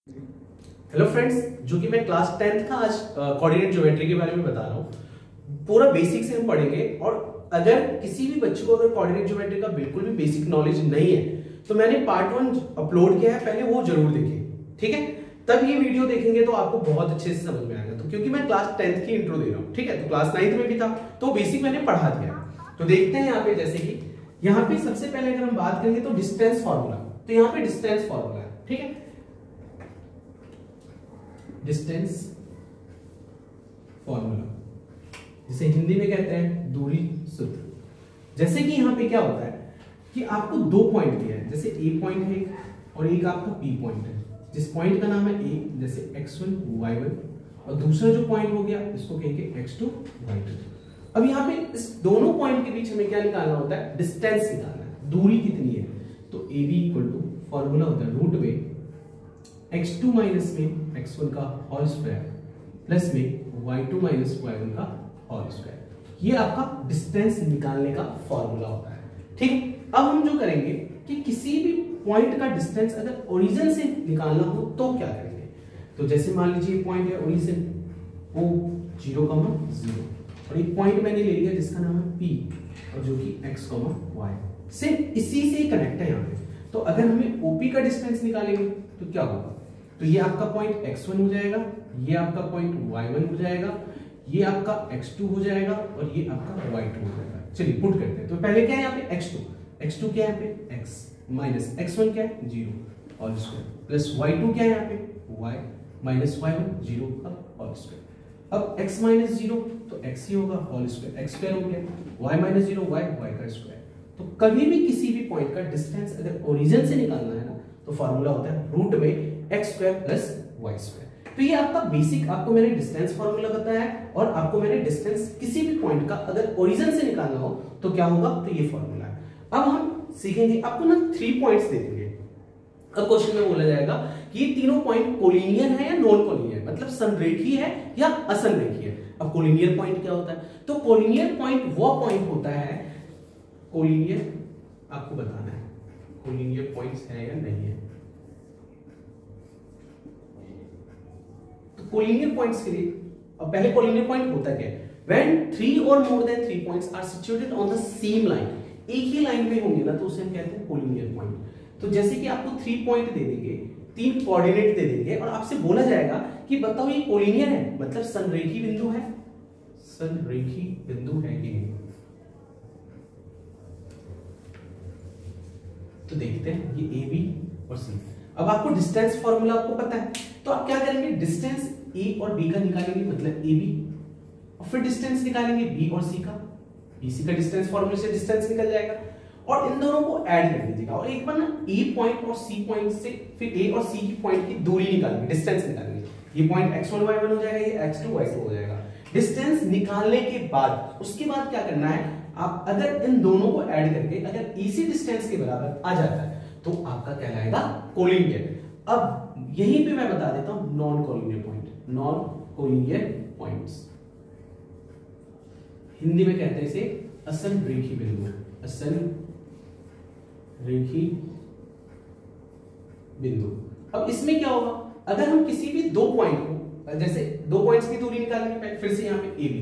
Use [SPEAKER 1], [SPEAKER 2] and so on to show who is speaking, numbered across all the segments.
[SPEAKER 1] Hello friends, जो कि मैं क्लास 10th का आज कोऑर्डिनेट ज्योमेट्री के बारे में बता रहा हूँ। पूरा बेसिक से हम पढ़ेंगे। और अगर किसी भी बच्चे को अगर कोऑर्डिनेट ज्योमेट्री का बिल्कुल भी बेसिक नॉलेज नहीं है तो मैंने पार्ट 1 अपलोड किया है, पहले वो जरूर देखें, ठीक है। तब ये वीडियो देखेंगे तो आपको बहुत अच्छे से समझ में आएगा। तो क्योंकि मैं क्लास 10th की इंट्रो दे रहा हूँ, ठीक है, तो क्लास 9th में भी था तो बेसिक मैंने पढ़ा दिया। तो देखते हैं यहाँ पे, जैसे कि यहाँ पे सबसे पहले अगर हम बात करेंगे तो डिस्टेंस फॉर्मूला, तो यहाँ पे डिस्टेंस फॉर्मूला है, ठीक है। डिस्टेंस फॉर्मूला जिसे हिंदी में कहते हैं दूरी सूत्र। जैसे कि यहां पे क्या होता है कि आपको दो पॉइंट दिया है, जैसे ए पॉइंट है और एक आपका बी पॉइंट है। जिस पॉइंट का नाम है ए, जैसे x1 y1, और दूसरा जो पॉइंट हो गया इसको कहेंगे x2 y2। अब यहाँ पे इस दोनों पॉइंट के बीच हमें क्या निकालना होता है? डिस्टेंस निकालना है, दूरी कितनी है। तो A B equal to formula होता है रूट में x2 माइनस में x1 का होल स्क्वायर प्लस में y2 माइनस y1 का होल स्क्वायर। ये आपका डिस्टेंस निकालने का फॉर्मूला होता है, ठीक। अब हम जो करेंगे कि किसी भी पॉइंट का डिस्टेंस अगर ओरिजिन से निकालना हो तो क्या करेंगे। तो जैसे मान लीजिए पॉइंट है ओरिजिन O 0, 0 और एक पॉइंट मैंने ले लिया जिसका नाम है P और जो कि x, y से इसी से कनेक्ट है यहाँ पे। तो अगर हमें OP का डिस्टेंस निकालेंगे तो क्या होगा? तो ये आपका पॉइंट x1 हो जाएगा, ये आपका पॉइंट y1 हो जाएगा, ये आपका x2 हो जाएगा और ये आपका y2 हो जाएगा। चलिए पुट करते हैं। तो पहले क्या है यहाँ पे x2 क्या है यहाँ पे x माइनस x1 क्या है 0 होल स्क्वायर प्लस y2 क्या है यहाँ पे y माइनस y1 0 का होल स्क्वायर। अब x माइनस 0 तो x ही होगा होल स्क्वायर, x स्क्वायर हो गया, y माइनस 0 y का स्क्वायर। तो कभी भी किसी भी पॉइंट का डिस्टेंस अगर ओरिजिन से निकालना है ना तो फॉर्मूला होता है रूट में x square plus y square. तो ये आपका बेसिक, आपको मैंने डिस्टेंस फॉर्मूला बताया है और आपको मैंने डिस्टेंस किसी भी पॉइंट का अगर ओरिजिन से निकालना हो तो क्या होगा, तो ये फॉर्मूला है। अब हम सीखेंगे, आपको ना 3 पॉइंट्स दे देंगे। अब क्वेश्चन में बोला जाएगा कि ये तीनों पॉइंट कोलिनियर है या नॉन कोलिनियर, मतलब समरेखीय है या असमरेखीय है। अब कोलिनियर पॉइंट क्या होता है? तो कोलिनियर पॉइंट वो पॉइंट होता है, कोलिनियर आपको बताना है कोलिनियर पॉइंट्स है या नहीं है। तो कोलिनियर पॉइंट्स के लिए अब पहले कोलिनियर पॉइंट होता क्या है? When 3 or more than 3 points are situated on the same line, एक ही लाइन में होंगे ना तो उसे हम कहते हैं कोलिनियर पॉइंट। तो जैसे कि आपको 3 पॉइंट दे देंगे, 3 कोऑर्डिनेट दे देंगे और आपसे बोला जाएगा कि बताओ ये कोलिनियर है, मतलब संरेखी बिंदु है, संरेखी बिंदु है कि नहीं। तो देखते हैं ये ए बी और सी। अब आपको डिस्टेंस फॉर्मूला आपको पता है तो आप क्या करेंगे, डिस्टेंस ए और बी का निकालेंगे, मतलब ए बी, और फिर डिस्टेंस निकालेंगे बी और सी का, बीसी का डिस्टेंस फॉर्मूले से डिस्टेंस निकल जाएगा और इन दोनों को ऐड कर दीजिएगा और एक बार ना ए पॉइंट और सी पॉइंट से फिर ए और सी की पॉइंट की दूरी निकालेंगे, डिस्टेंस निकालेंगे। ये पॉइंट x1 y1 हो जाएगा, ये x2 y2 हो जाएगा। डिस्टेंस निकालने के बाद उसके बाद क्या करना है, आप अगर इन दोनों को ऐड करके अगर इसी डिस्टेंस के बराबर आ जाता है तो आपका कहलाएगा कोलिनियर। अब यहीं पे मैं बता देता हूं non collinear point, non collinear points Hindi में कहते हैं इसे असमरेखी बिंदु, असमरेखी बिंदु। अब इसमें क्या होगा, अगर हम किसी भी दो पॉइंट को, जैसे दो पॉइंट्स की दूरी निकालेंगे, फिर से यहाँ पे ए बी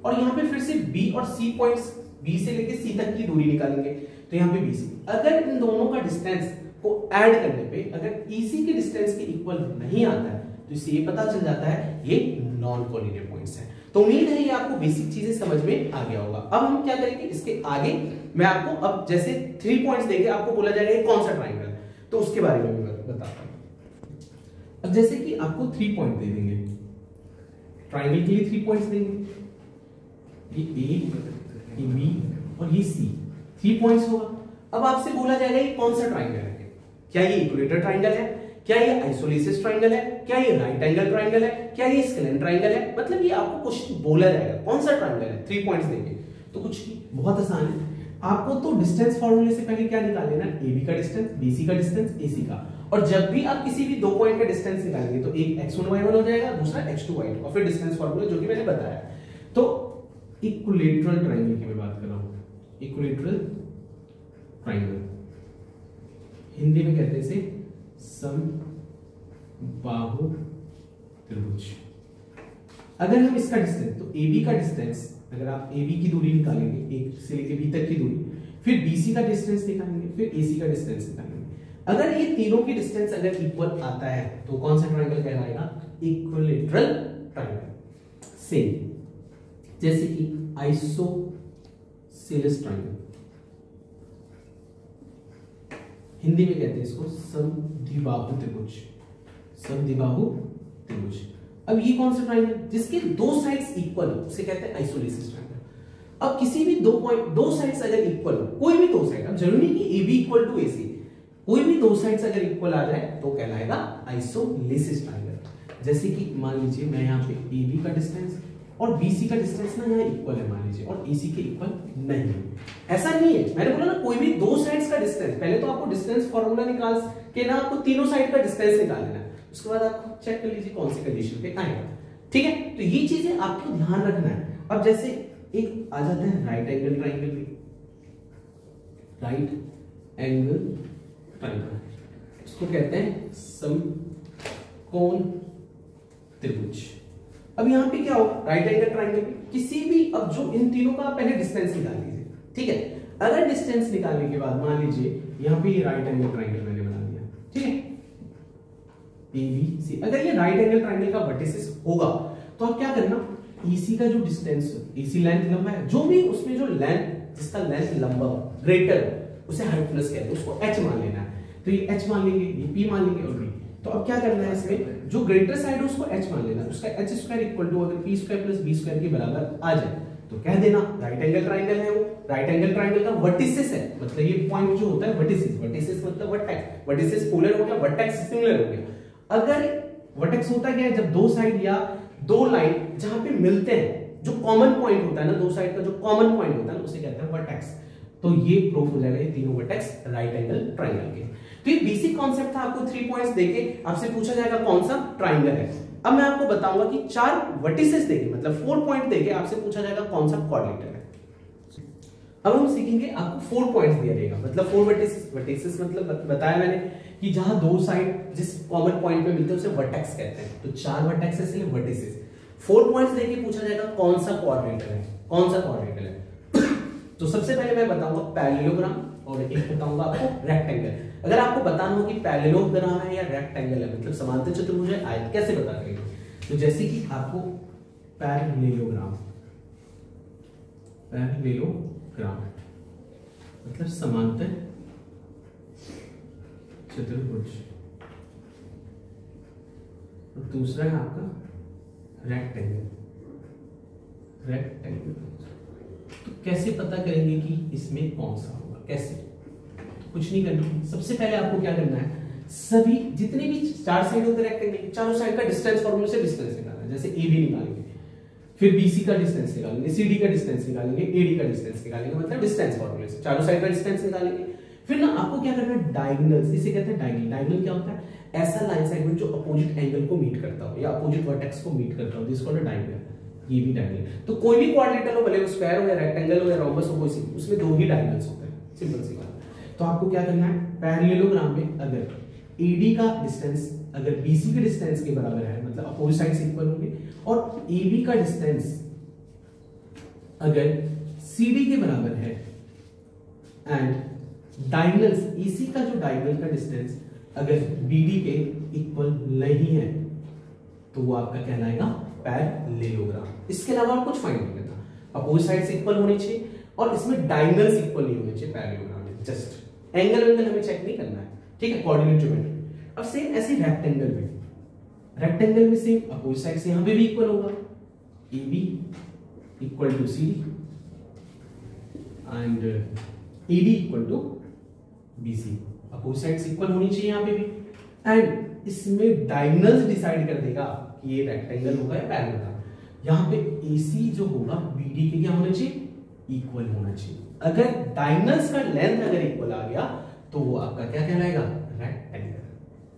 [SPEAKER 1] और यहाँ पे फिर से बी और सी पॉइंट्स, बी से लेके सी तक की दूरी निकालेंगे, तो यहाँ पे बी सी। अगर इन दोनों का डिस्टेंस को ऐड करने पे अगर ईसी के डिस्टेंस के इक्वल नहीं आता है तो इससे ये पता चल जाता है ये नॉन कोलिनियर पॉइंट्स हैं। तो उम्मीद है ये आपको बेसिक चीजें समझ में आ गया होगा। अब हम क्या करेंगे, इसके आगे मैं आपको अब जैसे 3 पॉइंट्स देके आपको बोला जाएगा ये कौन सा ट्राइंगल है तो उसके बारे में भी बताता हूं। अब जैसे कि आपको 3 पॉइंट दे देंगे, ट्राइंगल के लिए 3 पॉइंट्स देंगे, ये ए, ये बी और ये सी, 3 पॉइंट्स होगा। अब आपसे बोला जाएगा ये कौन सा ट्राइंगल है, क्या ये इक्विलेटरल ट्राइंगल है, क्या ये आइसोलेसिस ट्राइंगल है, क्या ये राइट एंगल ट्राइंगल है, क्या ये स्केलेन ट्राइंगल है। मतलब ये आपको क्वेश्चन बोला जाएगा कौन सा ट्राइंगल है, 3 पॉइंट्स देंगे। तो कुछ बहुत आसान है, आपको तो डिस्टेंस फॉर्मूले से पहले क्या निकाल लेना, ए बी का डिस्टेंस, बी सी का डिस्टेंस, ए सी का। और जब भी आप किसी भी दो पॉइंट का डिस्टेंस निकालेंगे तो एक x1 y1 हो जाएगा, दूसरा x2 y2 और फिर डिस्टेंस फॉर्मूला जो कि मैंने बताया। तो इक्विलेटरल ट्राइंगल की मैं बात कर रहा हूं, इक्विलेटरल ट्राइंगल हिंदी में कहते हैं इसे बाहु त्रिभुज। अगर हम इसका डिस्टेंस, तो AB का डिस्टेंस, अगर आप AB की दूरी निकालेंगे, एक से लेकर B तक की दूरी, फिर BC का डिस्टेंस निकालेंगे, फिर AC का डिस्टेंस निकालेंगे, अगर ये तीनों की डिस्टेंस अगर इक्वल आता है तो कौन सा ट्रायंगल कहलाएगा? Equilateral triangle. सेम जैसे कि आइसोसेलेस ट्रायंगल, हिंदी में कहते हैं इसको समद्विबाहु त्रिभुज, समद्विबाहु त्रिभुज। अब ये कौन सा ट्रायंगल? जिसके दो साइड्स इक्वल हो उसे कहते हैं आइसोसेलेस ट्रायंगल। अब किसी भी दो साइड्स अगर इक्वल हो, कोई भी दो साइड, अब जरूरी नहीं कि AB इक्वल टू AC, कोई भी दो साइड्स अगर इक्वल आ जाए तो कहलाएगा आइसोसेलेस ट्रायंगल। जैसे कि मान लीजिए मैं यहाँ पे AB का डिस्टेंस और BC का डिस्टेंस ना यहाँ इक्वल है मान लीजिए, और AC के इक्वल नहीं है। ऐसा नहीं है, मैंने बोला ना कोई भी दो साइड्स का डिस्टेंस, पहले तो आपको डिस्टेंस फॉर्मूला निकाल के ना आपको तीनों साइड का डिस्टेंस निकाल लेना है, उसके बाद आप चेक कर लीजिए कौन सी कंडीशन पे आएगा। ठीक है, तो ये चीजें आपको ध्यान रखना है। अब जैसे एक आ जाता है राइट एंगल ट्रायंगल भी, राइट एंगल ट्रायंगल, इसको कहते हैं समकोण त्रिभुज। अब यहाँ पे क्या होगा? राइट एंगल ट्रायंगल किसी भी, अब जो इन तीनों का पहले डिस्टेंस निकाल लीजिए। ठीक है, अगर डिस्टेंस निकालने के बाद मान लीजिए यहाँ पे ये राइट एंगल ट्रायंगल मैंने बना दिया, ठीक है, ABC, अगर ये राइट एंगल ट्रायंगल का वर्टिसिस होगा तो आप क्या करना, EC का जो डिस्टेंस, EC लेंथ लंबा है, जो भी उसमें जो लेंथ, जिसका लेंथ लंबा ग्रेटर उसे हाइपोटेनस कहते हैं, उसको H मान लेना है। तो ये H मान लेंगे, ये P मान लेंगे और B। तो अब क्या करना है, इसमें जो ग्रेटर साइड है उसको H मान लेना, उसका H स्क्वायर इक्वल टू अगर P square plus B square के बराबर आ जाए तो कह देना राइट एंगल ट्रायंगल है वो। राइट एंगल ट्रायंगल का वर्टिसिस है, मतलब ये पॉइंट जो होता है वर्टिसिस, वर्टिसिस मतलब वर्टेक्स, वर्टिसिस पोलर हो गया, वर्टेक्स सिमिलर हो गया। अगर वर्टेक्स होता क्या है, जब दो साइड या दो लाइन जहां पे मिलते हैं, जो कॉमन पॉइंट होता है ना, दो साइड का जो कॉमन पॉइंट होता है ना, उसे कहते हैं वर्टेक्स। तो ये प्रूफ हो जाएगा ये तीनों वर्टेक्स राइट एंगल ट्रायंगल के। तो ये बेसिक कॉन्सेप्ट था, आपको 3 पॉइंट्स देके आपसे पूछा जाएगा कौन सा ट्रायंगल है। अब मैं आपको बताऊंगा कि 4 वर्टिसेस देके, मतलब 4 पॉइंट देके आपसे पूछा जाएगा कौन सा क्वाड्रिलेटरल है। अब हम सीखेंगे, आपको 4 पॉइंट्स दिया जाएगा, मतलब 4 वर्टिसेस। वर्टिसेस मतलब बताया मैंने कि जहां दो साइड जिस कॉमन पॉइंट पे मिलते हैं उसे वर्टेक्स कहते हैं। तो 4 वर्टेक्स इसलिए वर्टिसेस। 4 पॉइंट्स देके पूछा जाएगा कौन सा क्वाड्रिलेटरल है, कौन सा क्वाड्रिलेटरल है। तो सबसे पहले मैं बताऊंगा पैरेललोग्राम और एक बताऊंगा आपको रेक्टेंगल। अगर आपको बताना हो कि पैरेललोग्राम है या रेक्टेंगल है, मतलब समांतर चतुर्भुज है, आयत, कैसे पता करेंगे? तो जैसे कि आपको पैरेललोग्राम, पैरेललोग्राम मतलब समांतर चतुर्भुज, और दूसरा है आपका रेक्टेंगल, रेक्टेंगल। तो कैसे पता करेंगे कि इसमें कौन सा होगा, कैसे? तो कुछ नहीं करना, सबसे पहले आपको क्या करना है, सभी जितने भी 4 साइड होते हैं रेक्टेंगल, चारों साइड का डिस्टेंस फॉर्मूले से डिस्टेंस निकालना है। जैसे AB निकालेंगे, फिर BC का डिस्टेंस निकालेंगे, CD का डिस्टेंस निकालेंगे, AD का डिस्टेंस निकालेंगे, मतलब डिस्टेंस फॉर्मूले से चारों साइड का डिस्टेंस निकालेंगे। फिर ना आपको क्या करना है, डायगोनल्स, इसे कहते हैं डायगोनल। डायगोनल क्या होता है? ऐसा लाइन सेगमेंट जो अपोजिट एंगल को मीट करता हो या अपोजिट वर्टेक्स को मीट करता हो, दिस कॉल्ड डायगोनल। ये भी डायगोनल। तो कोई भी क्वाड्रिलेटरल हो, भले वो स्क्वायर हो या रेक्टेंगल हो या रोम्बस हो, कोई सी, उसमें 2 ही डायगोनल्स होते हैं, सिंपल सी बात। तो आपको क्या करना है, पैरेललोग्राम में अगर AD का डिस्टेंस अगर BC के डिस्टेंस के बराबर है, मतलब अपोजिट साइड्स इक्वल होंगे, और AB का डिस्टेंस अगर CD के बराबर है, एंड डायगोनल्स EC का जो डायगोनल का डिस्टेंस अगर BD के इक्वल नहीं है, तो वो आपका कहलाएगा पैरेललोग्राम। इसके अलावा और कुछ फाइंड नहीं करना, अपोजिट साइड्स इक्वल होनी चाहिए और इसमें डायगोनल्स इक्वल नहीं होने चाहिए पैरेललोग्राम में। जस्ट एंगल हमें चेक नहीं करना है, ठीक है, कोऑर्डिनेट ज्योमेट्री। अब सेम ऐसे रेक्टेंगल में, रेक्टेंगल में सेम अपोजिट साइड्स यहां पे भी इक्वल होगा, AB equal to CD and AD equal to BC, opposite sides equal होनी चाहिए यहां पे भी। एंड इसमें डायगोनल्स डिसाइड कर देगा कि ये रेक्टेंगल होगा या पैरेललोग्राम। यहां पे AC जो होगा BD के क्या होना चाहिए, इक्वल होना चाहिए। अगर डायगोनल्स का लेंथ अगर इक्वल आ गया तो वो आपका क्या कहलाएगा, रेक्टेंगल।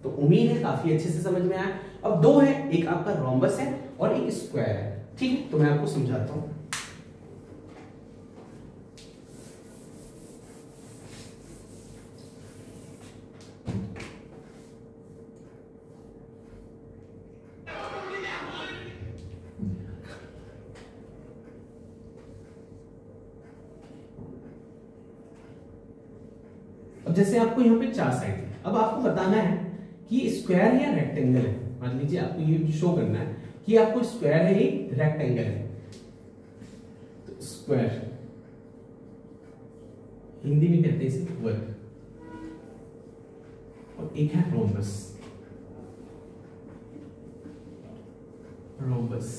[SPEAKER 1] तो उम्मीद है काफी अच्छे से समझ में आया। अब 2 है, एक आपका रोम्बस है और एक स्क्वायर है, ठीक है। तो मैं आपको समझाता हूं। अब जैसे आपको यहाँ पे 4 साइड है, अब आपको बताना है कि स्क्वायर है या रेक्टेंगल है। मान लीजिए आपको ये शो करना है कि आपको स्क्वायर है या रेक्टेंगल है। तो स्क्वायर हिंदी में कहते हैं इसे वर्ग, और एक है रोम्बस। रोम्बस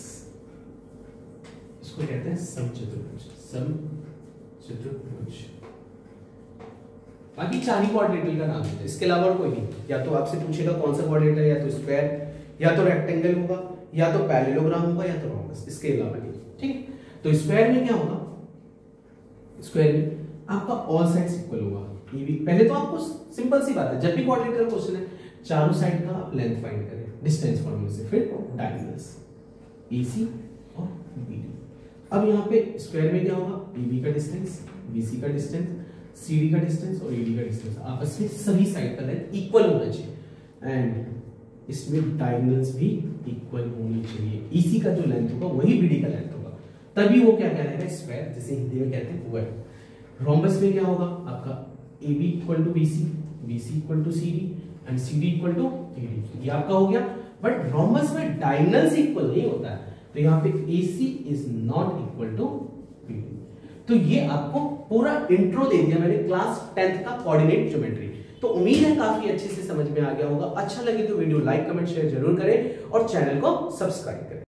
[SPEAKER 1] इसको कहते हैं समचतुर्भुज। समचतुर्भुज बाकी 4 ही क्वाड्रेटल का नाम है, इसके अलावा और कोई नहीं। या तो आपसे पूछेगा कौन सा क्वाड्रेटल, या तो स्क्वायर, या तो रेक्टेंगल होगा, या तो पैरेललोग्राम होगा, या तो रोम्बस, इसके अलावा नहीं। ठीक है, तो स्क्वायर में क्या होगा? स्क्वायर में आपका ऑल साइड्स इक्वल होगा। पहले तो आपको सिंपल सी बात है, जब भी क्वाड्रेटल क्वेश्चन है चारों साइड का आप लेंथ फाइंड करें डिस्टेंस फॉर्मूले से, फिर डायगोनल्स AC और BD। अब यहाँ पे स्क्वायर में क्या होगा? AB का डिस्टेंस, BC का डिस्टेंस, CD का डिस्टेंस और AD का डिस्टेंस आपस में सभी साइड का लेंथ इक्वल होना चाहिए, एंड इसमें डायगोनल्स भी इक्वल होनी चाहिए। EC का जो लेंथ होगा वही BD का लेंथ होगा, तभी वो क्या कहलाएगा? स्क्वायर, जिसे हिंदी में कहते हैं वर्ग। रोम्बस में क्या होगा? आपका AB equal to BC, BC equal to CD and CD equal to AD। ये आपका हो गया। बट रोम्बस में डायगोनल्स इक्वल नहीं होता है, तो यहाँ पे AC is not equal to BD। तो ये आपको पूरा इंट्रो दे दिया मैंने क्लास 10th का कोऑर्डिनेट ज्योमेट्री। तो उम्मीद है काफी अच्छे से समझ में आ गया होगा। अच्छा लगे तो वीडियो लाइक कमेंट शेयर जरूर करें और चैनल को सब्सक्राइब करें।